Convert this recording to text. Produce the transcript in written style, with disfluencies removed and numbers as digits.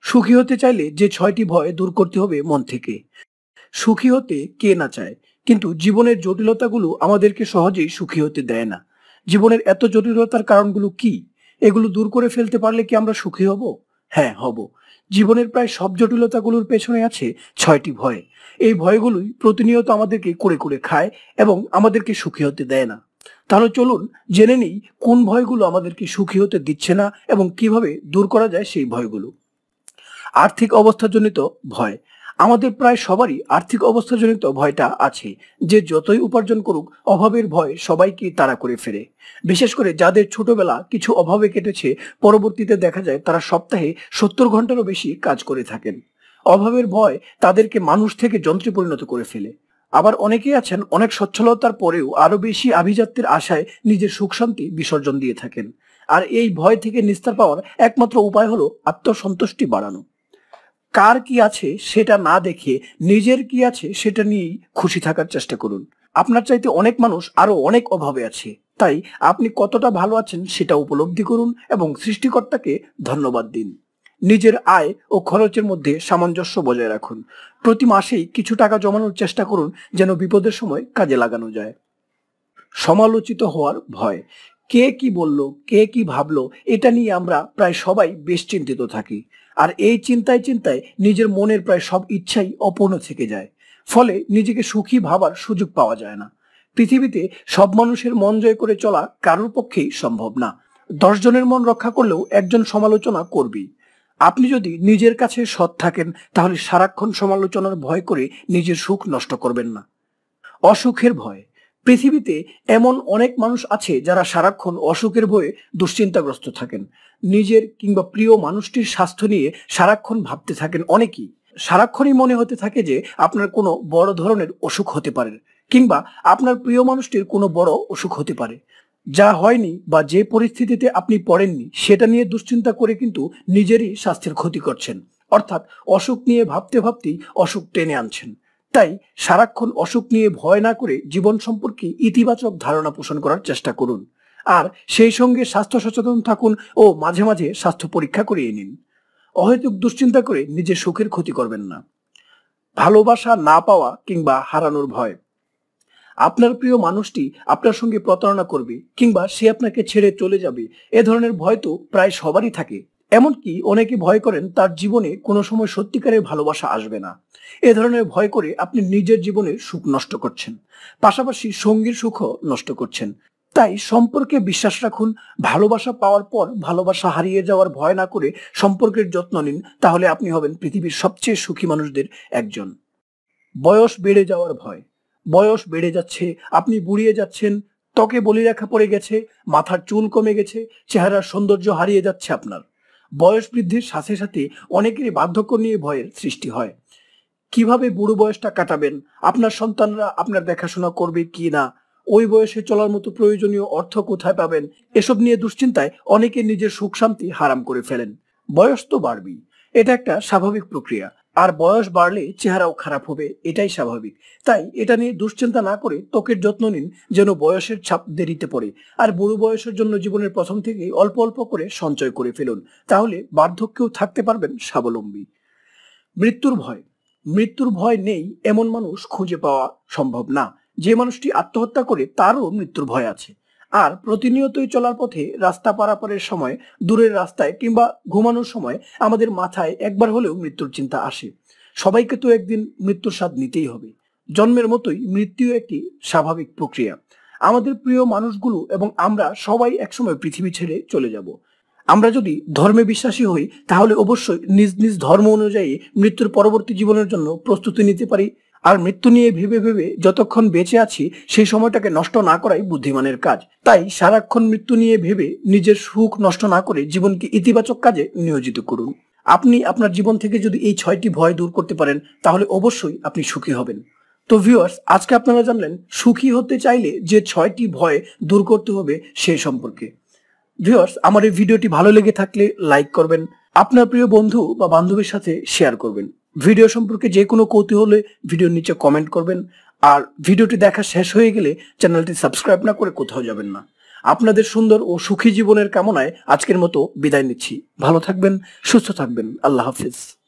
সুখী হতে চাইলে যে ৬টি ভয় দূর করতে হবে মন থেকে। সুখী হতে কে না চায়, কিন্তু জীবনের জটিলতাগুলো আমাদেরকে সহজেই সুখী হতে দেয় না। জীবনের এত জটিলতার কারণগুলো কি? এগুলো দূর করে ফেলতে পারলে কি আমরা সুখী হব? হ্যাঁ, হব। জীবনের প্রায় সব জটিলতাগুলোর পেছনে আছে ৬টি ভয়। এই ভয়গুলোই প্রতিনিয়ত আমাদেরকে কুরে কুরে খায় এবং আমাদেরকে সুখী হতে দেয় না। তাহলে চলুন জেনে নিই কোন ভয়গুলো আমাদেরকে সুখী হতে দিচ্ছে না এবং কিভাবে দূর করা যায় সেই ভয়গুলো। আর্থিক অবস্থাজনিত ভয়। আমাদের প্রায় সবারই আর্থিক অবস্থাজনিত ভয়টা আছে। যে যতই উপার্জন করুক, অভাবের ভয় সবাইকে তাড়া করে ফেরে। বিশেষ করে যাদের ছোটবেলা কিছু অভাবে কেটেছে, পরবর্তীতে দেখা যায় তারা সপ্তাহে ৭০ ঘন্টারও বেশি কাজ করে থাকেন। অভাবের ভয় তাদেরকে মানুষ থেকে যন্ত্রে পরিণত করে ফেলে। আবার অনেকেই আছেন অনেক সচ্ছলতার পরেও আরো বেশি আভিজাত্যের আশায় নিজের সুখ শান্তি বিসর্জন দিয়ে থাকেন। আর এই ভয় থেকে নিস্তার পাওয়ার একমাত্র উপায় হলো আত্মসন্তুষ্টি বাড়ানো। কার কি আছে সেটা না দেখে নিজের কি আছে সেটা নিয়েই খুশি থাকার চেষ্টা করুন। আপনার চাইতে অনেক মানুষ আরো অনেক অভাবে আছে, তাই আপনি কতটা ভালো আছেন সেটা উপলব্ধি করুন এবং সৃষ্টিকর্তাকে ধন্যবাদ দিন। নিজের আয় ও খরচের মধ্যে সামঞ্জস্য বজায় রাখুন। প্রতি মাসেই কিছু টাকা জমানোর চেষ্টা করুন, যেন বিপদের সময় কাজে লাগানো যায়। সমালোচিত হওয়ার ভয়। কে কি বলল, কে কি ভাবলো, এটা নিয়ে আমরা প্রায় সবাই বেশ চিন্তিত থাকি। আর এই চিন্তায় চিন্তায় নিজের মনের প্রায় সব ইচ্ছাই অপূর্ণ থেকে যায়। ফলে নিজেকে সুখী ভাবার সুযোগ পাওয়া যায় না। পৃথিবীতে সব মানুষের মন জয় করে চলা কারোর পক্ষেই সম্ভব না। ১০ জনের মন রক্ষা করলেও একজন সমালোচনা করবেই। আপনি যদি নিজের কাছে সৎ থাকেন, তাহলে সারাক্ষণ সমালোচনার ভয় করে নিজের সুখ নষ্ট করবেন না। অসুখের ভয়। পৃথিবীতে এমন অনেক মানুষ আছে যারা সারাক্ষণ অসুখের ভয়ে দুশ্চিন্তাগ্রস্ত থাকেন। নিজের কিংবা প্রিয় মানুষটির স্বাস্থ্য নিয়ে সারাক্ষণ ভাবতে থাকেন অনেকেই। সারাক্ষণই মনে হতে থাকে যে আপনার কোনো বড় ধরনের অসুখ হতে পারে, কিংবা আপনার প্রিয় মানুষটির কোনো বড় অসুখ হতে পারে। যা হয়নি বা যে পরিস্থিতিতে আপনি পড়েননি সেটা নিয়ে দুশ্চিন্তা করে কিন্তু নিজেরই স্বাস্থ্যের ক্ষতি করছেন। অর্থাৎ অসুখ নিয়ে ভাবতে ভাবতেই অসুখ টেনে আনছেন। তাই সারাক্ষণ অসুখ নিয়ে ভয় না করে জীবন সম্পর্কে ইতিবাচক ধারণা পোষণ করার চেষ্টা করুন। আর সেই সঙ্গে স্বাস্থ্য সচেতন থাকুন ও মাঝে মাঝে স্বাস্থ্য পরীক্ষা করিয়ে নিন। অহেতুক দুশ্চিন্তা করে নিজের সুখের ক্ষতি করবেন না। ভালোবাসা না পাওয়া কিংবা হারানোর ভয়। আপনার প্রিয় মানুষটি আপনার সঙ্গে প্রতারণা করবে কিংবা সে আপনাকে ছেড়ে চলে যাবে, এ ধরনের ভয় তো প্রায় সবারই থাকে। এমনকি অনেকে ভয় করেন তার জীবনে কোনো সময় সত্যিকারের ভালোবাসা আসবে না। এ ধরনের ভয় করে আপনি নিজের জীবনের সুখ নষ্ট করছেন, পাশাপাশি সঙ্গীর সুখও নষ্ট করছেন। তাই সম্পর্কে বিশ্বাস রাখুন। ভালোবাসা পাওয়ার পর ভালোবাসা হারিয়ে যাওয়ার ভয় না করে সম্পর্কের যত্ন নিন, তাহলে আপনি হবেন পৃথিবীর সবচেয়ে সুখী মানুষদের একজন। বয়স বেড়ে যাওয়ার ভয়। বয়স বেড়ে যাচ্ছে, আপনি বুড়িয়ে যাচ্ছেন, ত্বকে বলিরেখা পড়ে গেছে, মাথার চুল কমে গেছে, চেহারার সৌন্দর্য হারিয়ে যাচ্ছে আপনার। বয়স বৃদ্ধির সাথে সাথে অনেকেরই বার্ধক্য নিয়ে ভয়ের সৃষ্টি হয়। কিভাবে বুড়ো বয়সটা কাটাবেন, আপনার সন্তানরা আপনার দেখাশোনা করবে কি না, ওই বয়সে চলার মতো প্রয়োজনীয় অর্থ কোথায় পাবেন, এসব নিয়ে দুশ্চিন্তায় অনেকে নিজের সুখ শান্তি হারাম করে ফেলেন। বয়স তো বাড়বেই, এটা একটা স্বাভাবিক প্রক্রিয়া। আর বয়স বাড়লে চেহারাও খারাপ হবে, এটাই স্বাভাবিক। তাই এটা নিয়ে দুশ্চিন্তা না করে ত্বকের যত্ন নিন, যেন বয়সের ছাপ দেরিতে পড়ে। আর বুড়ো বয়সের জন্য জীবনের প্রথম থেকেই অল্প অল্প করে সঞ্চয় করে ফেলুন, তাহলে বার্ধক্যেও থাকতে পারবেন স্বাবলম্বী। মৃত্যুর ভয়। মৃত্যুর ভয় নেই এমন মানুষ খুঁজে পাওয়া সম্ভব না। যে মানুষটি আত্মহত্যা করে তারও মৃত্যুর ভয় আছে। আর প্রতিনিয়তই চলার পথে রাস্তা পারাপারের সময়, দূরের রাস্তায় কিংবা ঘুমানোর সময় আমাদের মাথায় একবার হলেও মৃত্যুর চিন্তা আসে। সবাইকে তো একদিন মৃত্যুর স্বাদ নিতেই হবে। জন্মের মতোই মৃত্যু একটি স্বাভাবিক প্রক্রিয়া। আমাদের প্রিয় মানুষগুলো এবং আমরা সবাই একসময় পৃথিবী ছেড়ে চলে যাব। আমরা যদি ধর্মে বিশ্বাসী হই, তাহলে অবশ্যই নিজ নিজ ধর্ম অনুযায়ী মৃত্যুর পরবর্তী জীবনের জন্য প্রস্তুতি নিতে পারি। আর মৃত্যু নিয়ে ভেবে ভেবে যতক্ষণ বেঁচে আছি সেই সময়টাকে নষ্ট না করাই বুদ্ধিমানের কাজ। তাই সারাক্ষণ মৃত্যু নিয়ে ভেবে নিজের সুখ নষ্ট না করে জীবনকে ইতিবাচক কাজে নিয়োজিত করুন। আপনি আপনার জীবন থেকে যদি এই 6টি ভয় দূর করতে পারেন, তাহলে অবশ্যই আপনি সুখী হবেন। তো ভিউয়ার্স, আজকে আপনারা জানলেন সুখী হতে চাইলে যে 6টি ভয় দূর করতে হবে সেই সম্পর্কে। ভিউয়ার্স, আমার এই ভিডিওটি ভালো লেগে থাকলে লাইক করবেন, আপনার প্রিয় বন্ধু বা বান্ধবীর সাথে শেয়ার করবেন। ভিডিও সম্পর্কে যে কোনো কৌতূহলে ভিডিওর নিচে কমেন্ট করবেন। আর ভিডিওটি দেখা শেষ হয়ে গেলে চ্যানেলটি সাবস্ক্রাইব না করে কোথাও যাবেন না। আপনাদের সুন্দর ও সুখী জীবনের কামনায় আজকের মতো বিদায় নিচ্ছি। ভালো থাকবেন, সুস্থ থাকবেন। আল্লাহ হাফিজ।